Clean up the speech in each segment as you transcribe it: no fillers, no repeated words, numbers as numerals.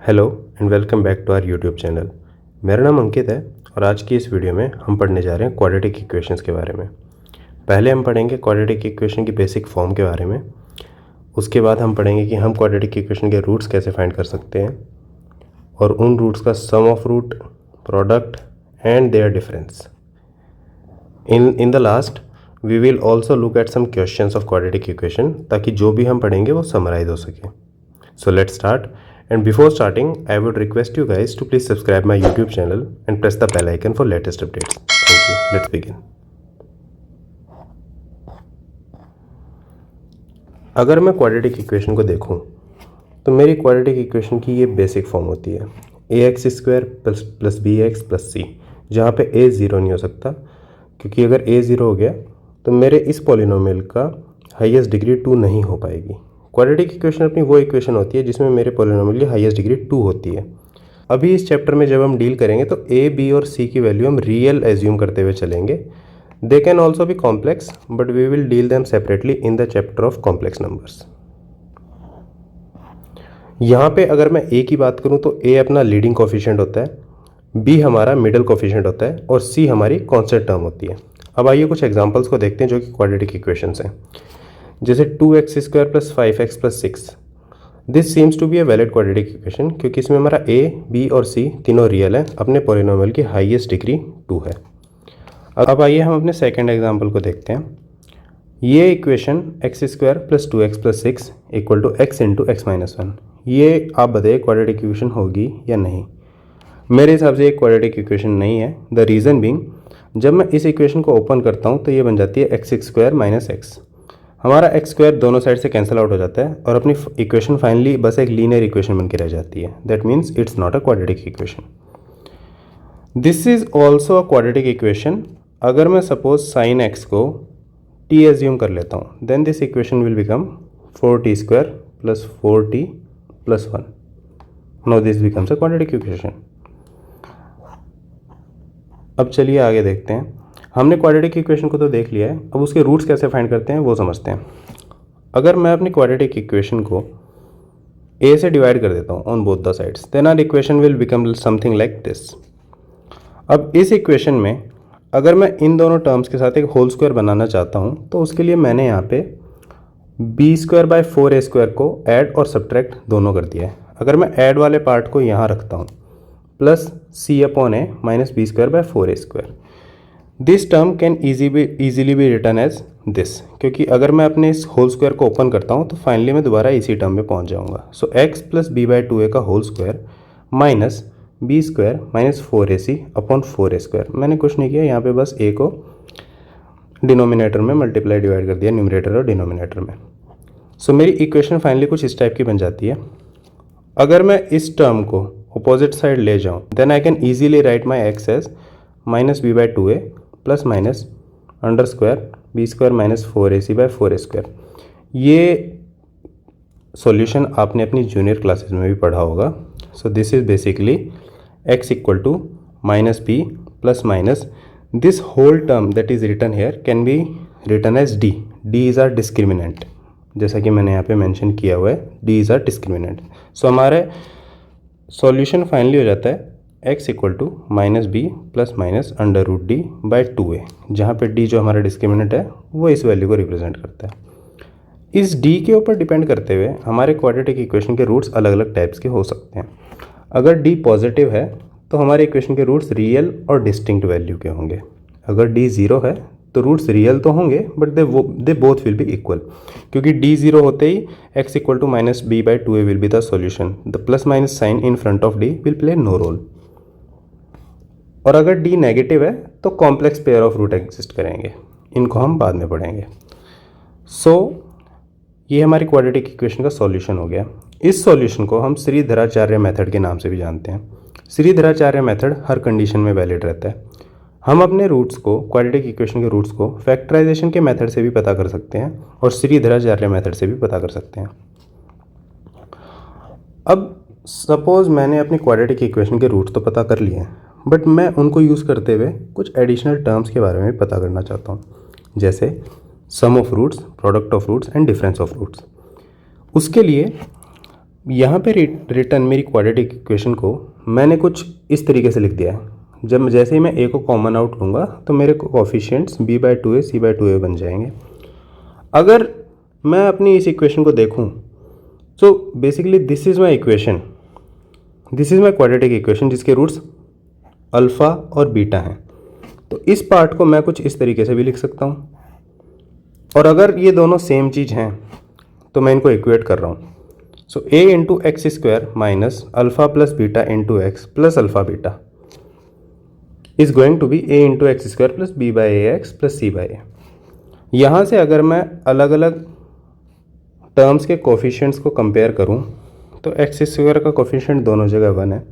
Hello and welcome back to our YouTube channel. मेरा नाम अंकित है और आज की इस वीडियो में हम पढ़ने जा रहे हैं क्वाड्रेटिक इक्वेशंस के बारे में। पहले हम पढ़ेंगे क्वाड्रेटिक इक्वेशन की बेसिक फॉर्म के बारे में। उसके बाद हम पढ़ेंगे कि हम क्वाड्रेटिक इक्वेशन के रूट्स कैसे फाइंड कर सकते हैं और उन रूट्स का sum of root, product and their difference. In the last we will also look at some questions of quadratic equation, ताकि जो भी हम पढ़ेंगे वो समराइज हो सके। So let's start. And before starting, I would request you guys to please subscribe my YouTube channel and press the bell icon for latest updates. Thank you. Let's begin. अगर मैं क्वाड्रेटिक इक्वेशन को देखूं तो मेरी quadratic equation की ये basic form होती है ax² plus bx plus c, जहाँ पे a ज़ीरो नहीं हो सकता, क्योंकि अगर a ज़ीरो हो गया तो मेरे इस पॉलिनोमियल का हाईएस्ट डिग्री 2 नहीं हो पाएगी। क्वाड्रेटिक इक्वेशन अपनी वो इक्वेशन होती है जिसमें मेरे पॉलिनोमियल की हाईएस्ट डिग्री 2 होती है। अभी इस चैप्टर में जब हम डील करेंगे तो a, b और c की वैल्यू हम रियल एज्यूम करते हुए चलेंगे। They can also be complex but we will deal them separately in the chapter of complex numbers. यहाँ पे अगर मैं a की बात करूँ तो a अपना लीडिंग कोफिशिएंट होता है, b हमारा मिडल कोफिशिएंट होता है और c हमारी कांस्टेंट टर्म होती है। अब आइए कुछ एग्जांपल्स को देखते हैं जो कि क्वाड्रेटिक इक्वेशंस हैं। जैसे 2x² plus 5x plus 6, this seems to be a valid quadratic equation, क्योंकि इसमें हमारा a, b और c तीनों रियल है, अपने पॉलिनोमियल की हाईएस्ट डिग्री 2 है। अब आइए हम अपने सेकंड एग्जांपल को देखते हैं। ये equation x² plus 2x plus 6 equal to x into x minus 1, ये आप बताइए क्वाड्रेटिक इक्वेशन होगी या नहीं। मेरे हिसाब से एक क्वाड्रेटिक इक्वेशन नहीं है। द रीज़न बीइंग, जब मैं इस इक्वेशन को ओपन करता हूँ तो ये बन जाती है x² माइनस x। हमारा x² दोनों साइड से कैंसिल आउट हो जाता है और अपनी इक्वेशन फाइनली बस एक लीनियर इक्वेशन बन के रह जाती है। That means it's not a quadratic equation. This is also a quadratic equation अगर मैं सपोज साइन x को t एज्यूम कर लेता हूँ, then this equation will become 4t² plus 4t plus 1। Now this becomes a quadratic equation. अब चलिए आगे देखते हैं। हमने क्वाड्रेटिक इक्वेशन को तो देख लिया है, अब उसके रूट्स कैसे फाइंड करते हैं वो समझते हैं। अगर मैं अपनी क्वाड्रेटिक इक्वेशन को a से डिवाइड कर देता हूँ on both the sides, then our equation will become something like this. अब इस इक्वेशन में अगर मैं इन दोनों टर्म्स के साथ एक होल स्क्वायर बनाना चाहता हूँ तो उसके लिए मैंने यहाँ पे b² बाय 4a² को ऐड और सब्ट्रैक्ट दोनों कर दिया है। अगर मैं ऐड वाले पार्ट को यहाँ रखता हूँ plus c/a minus b² by 4a², this term can easily be written as this, क्योंकि अगर मैं अपने इस होल स्क्वायर को ओपन करता हूँ तो फाइनली मैं दोबारा इसी टर्म में पहुँच जाऊँगा। So x plus b by 2a का whole square minus b² minus 4ac upon 4a²। मैंने कुछ नहीं किया, यहाँ पे बस a को डिनोमिनेटर में मल्टीप्लाई डिवाइड कर दिया, न्यूमरेटर और डिनोमिनेटर में। सो मेरी इक्वेशन फाइनली कुछ इस टाइप की बन जाती है। अगर मैं इस टर्म को अपोजिट साइड ले जाऊँ then I can easily write my x as minus b by 2a plus minus under square b² minus 4ac by 4a²। ये सॉल्यूशन आपने अपनी जूनियर क्लासेस में भी पढ़ा होगा। So this is basically x equal to minus b plus minus this whole term that is written here can be written as d। d is our discriminant, जैसा कि मैंने यहाँ पे मेंशन किया हुआ है, d is our discriminant. So हमारे solution finally हो जाता है x equal to minus b plus minus under root d by 2a, जहाँ पे d जो हमारा डिस्क्रिमिनेंट है वो इस वैल्यू को रिप्रेजेंट करता है। इस d के ऊपर डिपेंड करते हुए हमारे क्वाड्रेटिक इक्वेशन के रूट्स अलग अलग टाइप्स के हो सकते हैं। अगर d पॉजिटिव है तो हमारे इक्वेशन के रूट्स रियल और डिस्टिंक्ट वैल्यू के होंगे। अगर d ज़ीरो है तो रूट्स रियल तो होंगे but they both will be equal, क्योंकि d ज़ीरो होते ही x equal to minus b by 2a will be the solution. The plus minus sign in front of d will play no role. और अगर d negative है तो complex pair of root exist करेंगे, इनको हम बाद में पढ़ेंगे। सो ये हमारी क्वाड्रेटिक इक्वेशन का सॉल्यूशन हो गया। इस सॉल्यूशन को हम श्रीधराचार्य मेथड के नाम से भी जानते हैं। श्रीधराचार्य मेथड हर कंडीशन में वैलिड रहता है। हम अपने रूट्स को, क्वाड्रेटिक इक्वेशन के रूट्स को फैक्टराइजेशन के मेथड से भी पता कर सकते हैं और श्रीधराचार्य मेथड से भी पता कर सकते हैं। अब सपोज मैंने अपनी क्वाड्रेटिक इक्वेशन के रूट्स तो पता कर लिए हैं, बट मैं उनको यूज़ करते हुए कुछ एडिशनल टर्म्स के बारे में भी पता करना चाहता हूँ, जैसे sum of roots, product of roots and difference of roots. उसके लिए यहाँ पे रिटर्न मेरी क्वाड्रेटिक इक्वेशन को मैंने कुछ इस तरीके से लिख दिया है। जब जैसे ही मैं ए को कॉमन आउट लूँगा तो मेरे कोफिशिएंट्स b/2a c/2a बन जाएंगे। अगर मैं अपनी इस इक्वेशन को देखूँ तो basically this is my equation, this is my quadratic equation जिसके रूट्स अल्फ़ा और बीटा हैं। तो इस पार्ट को मैं कुछ इस तरीके से भी लिख सकता हूँ, और अगर ये दोनों सेम चीज़ हैं तो मैं इनको इक्वेट कर रहा हूँ। So a into x square minus alpha plus beta into x plus alpha beta is going to be a into x square plus b/ax plus c/a। यहाँ से अगर मैं अलग अलग टर्म्स के कोफिशिएंट्स को कंपेयर करूँ तो एक्स स्क्वायर का कोफिशिएंट दोनों जगह 1 है,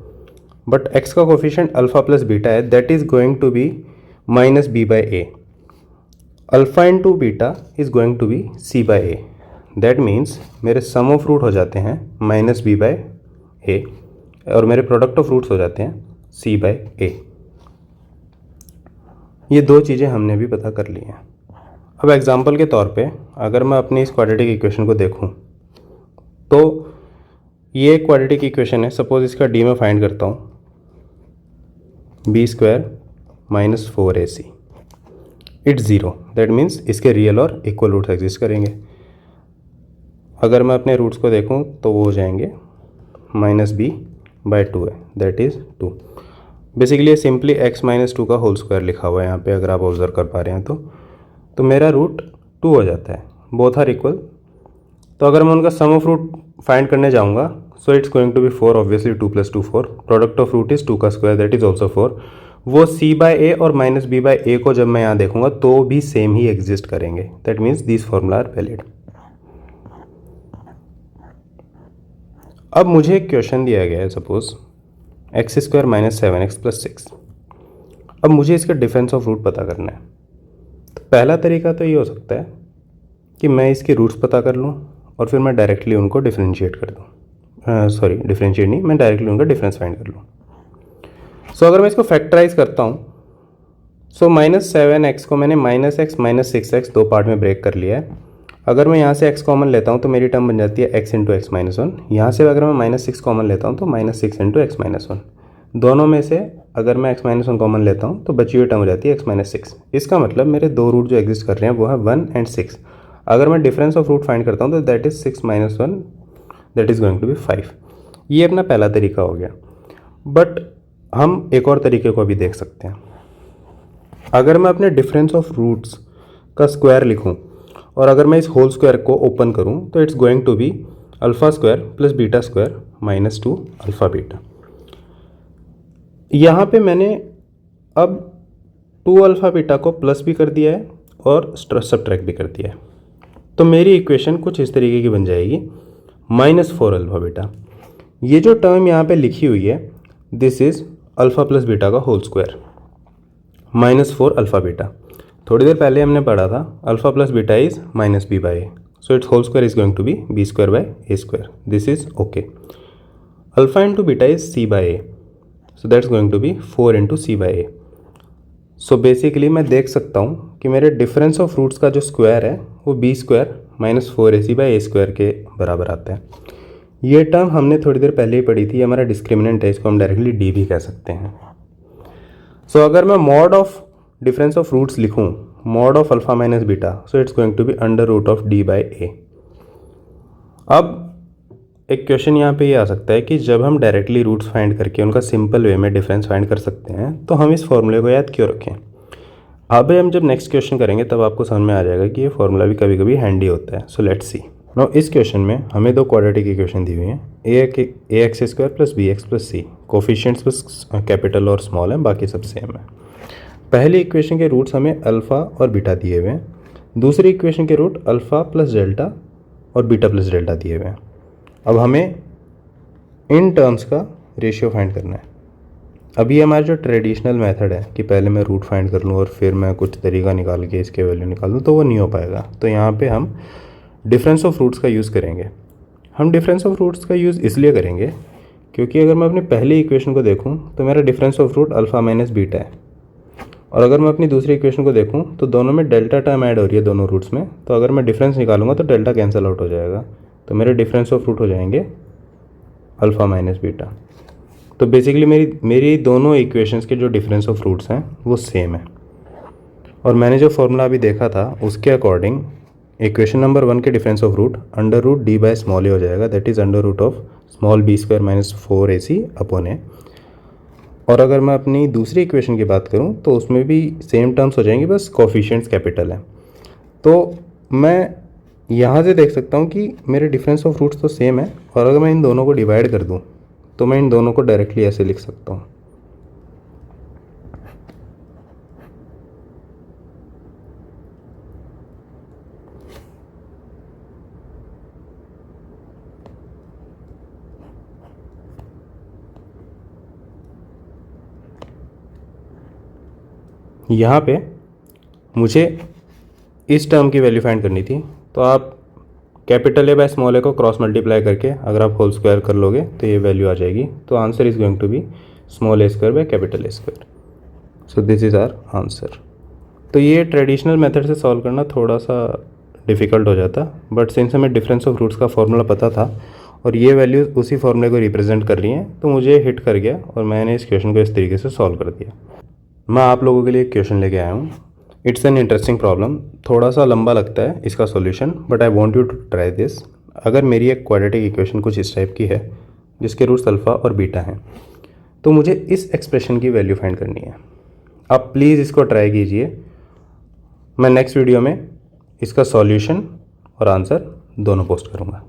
बट x का कोफिशिएंट अल्फ़ा प्लस बीटा है, that is going to be minus b/a। Alpha into beta is going to be c/a। That means मेरे सम ऑफ रूट हो जाते हैं माइनस b/a और मेरे प्रोडक्ट ऑफ रूट्स हो जाते हैं c/a। ये दो चीज़ें हमने भी पता कर ली हैं। अब एग्जांपल के तौर पे अगर मैं अपनी इस क्वाड्रेटिक इक्वेशन को देखूं तो ये क्वाड्रेटिक इक्वेशन है। सपोज इसका डी में फाइंड करता हूँ, b² minus 4ac it's zero. That means इसके रियल और इक्वल रूट्स एग्जिस्ट करेंगे। अगर मैं अपने रूट्स को देखूं तो वो हो जाएंगे -b/2 है, that is 2। Basically simply x minus 2 का होल स्क्वायर लिखा हुआ है यहाँ पे, अगर आप ऑब्जर्व कर पा रहे हैं तो मेरा रूट 2 हो जाता है। Both are equal. तो अगर मैं उनका सम ऑफ रूट फाइंड करने जाऊँगा so it's going to be 4, obviously 2 + 2 4। Product of root is 2 का स्क्वायर, दैट इज़ ऑल्सो 4। वो c/a और माइनस b/a को जब मैं यहाँ देखूँगा तो भी सेम ही एग्जिस्ट करेंगे। That means this formula are valid. अब मुझे एक क्वेश्चन दिया गया है, suppose x² minus 7x plus 6। अब मुझे इसका डिफरेंस ऑफ रूट पता करना है। तो पहला तरीका तो ये हो सकता है कि मैं इसके रूट्स पता कर लूँ और फिर मैं डायरेक्टली उनको डिफरेंशिएट कर दूँ। सॉरी, डिफरेंशिएट नहीं, मैं डायरेक्टली उनका डिफरेंस फाइंड कर लूँ। सो अगर मैं इसको फैक्टराइज करता हूँ सो -7x को मैंने -x माइनस 6x दो पार्ट में ब्रेक कर लिया है। अगर मैं यहाँ से x कॉमन लेता हूँ तो मेरी टर्म बन जाती है x इंटू एक्स माइनस 1। यहाँ से अगर मैं -6 कॉमन लेता हूँ तो -6 इंटू एक्स माइनस 1। दोनों में से अगर मैं x माइनस 1 कॉमन लेता हूँ तो बची हुई टर्म हो जाती है x माइनस 6। इसका मतलब मेरे दो रूट जो एग्जिस्ट कर रहे हैं वो है 1 एंड 6। अगर मैं डिफरेंस ऑफ रूट फाइंड करता हूँ तो that is 6 minus 1, that is going to be 5। ये अपना पहला तरीका हो गया। बट हम एक और तरीके को भी देख सकते हैं। अगर मैं अपने डिफरेंस ऑफ रूट्स का स्क्वायर लिखूं और अगर मैं इस होल स्क्वायर को ओपन करूं तो it's going to be α² plus β² minus 2 alpha beta. यहाँ पे मैंने अब 2 अल्फ़ा बीटा को प्लस भी कर दिया है और सब्ट्रैक्ट भी कर दिया है। तो मेरी इक्वेशन कुछ इस तरीके की बन जाएगी -4 अल्फ़ा बीटा। ये जो टर्म यहाँ पे लिखी हुई है this is alpha plus beta का होल स्क्वायर -4 अल्फ़ा बीटा। थोड़ी देर पहले हमने पढ़ा था alpha plus beta is -b/a, so it's whole square is going to be b²/a²। This is okay. Alpha into beta is c/a, so that's going to be 4 into c/a। So basically मैं देख सकता हूँ कि मेरे difference of roots का जो square है वो b² माइनस 4ac/a² के बराबर आता है। ये टर्म हमने थोड़ी देर पहले ही पढ़ी थी, हमारा डिस्क्रिमिनेंट है, इसको हम डायरेक्टली डी भी कह सकते हैं। सो अगर मैं mod of difference of roots लिखूं, mod of alpha minus beta, so it's going to be √d/a। अब एक क्वेश्चन यहाँ पे ये आ सकता है कि जब हम डायरेक्टली रूट्स फाइंड करके उनका सिंपल वे में डिफरेंस फाइंड कर सकते हैं तो हम इस फॉर्मूले को याद क्यों रखें। अब हम जब नेक्स्ट क्वेश्चन करेंगे तब आपको समझ में आ जाएगा कि ये फॉर्मूला भी कभी कभी हैंडी होता है। So let's see. नाउ इस क्वेश्चन में हमें दो क्वाड्रेटिक इक्वेशन दी हुई हैं, ax² plus bx plus c। Coefficients बस कैपिटल और स्मॉल हैं, बाकी सब सेम है। पहली इक्वेशन के रूट्स हमें अल्फ़ा और बीटा दिए हुए हैं। दूसरी इक्वेशन के रूट अल्फ़ा प्लस डेल्टा और बीटा प्लस डेल्टा दिए हुए हैं। अब हमें इन टर्म्स का रेशियो फाइंड करना है। अभी हमारा जो ट्रेडिशनल मेथड है कि पहले मैं रूट फाइंड कर लूँ और फिर मैं कुछ तरीका निकाल के इसके वैल्यू निकाल दूँ तो वो नहीं हो पाएगा। तो यहाँ पे हम डिफरेंस ऑफ रूट्स का यूज़ करेंगे। हम डिफरेंस ऑफ रूट्स का यूज़ इसलिए करेंगे क्योंकि अगर मैं अपनी पहली इक्वेशन को देखूँ तो मेरा difference of root alpha minus beta है, और अगर मैं अपनी दूसरी इक्वेशन को देखूँ तो दोनों में डेल्टा टर्म ऐड हो रही है दोनों रूट्स में। तो अगर मैं डिफरेंस निकालूंगा तो डेल्टा कैंसिल आउट हो जाएगा, तो मेरे डिफरेंस ऑफ रूट हो जाएंगे अल्फ़ा माइनस बीटा। तो बेसिकली मेरी दोनों इक्वेशंस के जो डिफरेंस ऑफ रूट्स हैं वो सेम है। और मैंने जो फॉर्मूला अभी देखा था उसके अकॉर्डिंग इक्वेशन नंबर 1 के difference of root under root D by small a हो जाएगा, that is under root of small b square minus 4ac upon a. और अगर मैं अपनी दूसरी इक्वेशन की बात करूं तो उसमें भी सेम टर्म्स हो जाएंगे, बस कोफिशिएंट्स कैपिटल हैं। तो मैं यहाँ से देख सकता हूँ कि मेरे डिफरेंस ऑफ रूट्स तो सेम है, और अगर मैं इन दोनों को डिवाइड कर दूँ तो मैं इन दोनों को डायरेक्टली ऐसे लिख सकता हूँ। यहाँ पे मुझे इस टर्म की वैल्यू फाइंड करनी थी, तो आप कैपिटल ए बाय स्मॉल ए को क्रॉस मल्टीप्लाई करके अगर आप होल स्क्वायर कर लोगे तो ये वैल्यू आ जाएगी। तो answer is going to be small a square by capital A square. So this is our answer. तो ये ट्रेडिशनल मेथड से सॉल्व करना थोड़ा सा डिफ़िकल्ट हो जाता, बट सिंस हमें डिफरेंस ऑफ रूट्स का फॉर्मूला पता था और ये वैल्यू उसी फॉर्मूले को रिप्रेजेंट कर रही हैं, तो मुझे हिट कर गया और मैंने इस क्वेश्चन को इस तरीके से सॉल्व कर दिया। मैं आप लोगों के लिए एक क्वेश्चन लेके आया हूँ। इट्स एन इंटरेस्टिंग प्रॉब्लम, थोड़ा सा लंबा लगता है इसका solution, but I want you to try this. अगर मेरी एक क्वाड्रेटिक इक्वेशन कुछ इस टाइप की है जिसके रूट्स अल्फ़ा और बीटा हैं, तो मुझे इस एक्सप्रेशन की वैल्यू फाइंड करनी है। आप प्लीज़ इसको ट्राई कीजिए। मैं नेक्स्ट वीडियो में इसका सॉल्यूशन और आंसर दोनों पोस्ट करूँगा।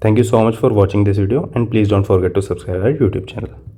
Thank you so much for watching this video and please don't forget to subscribe our YouTube channel.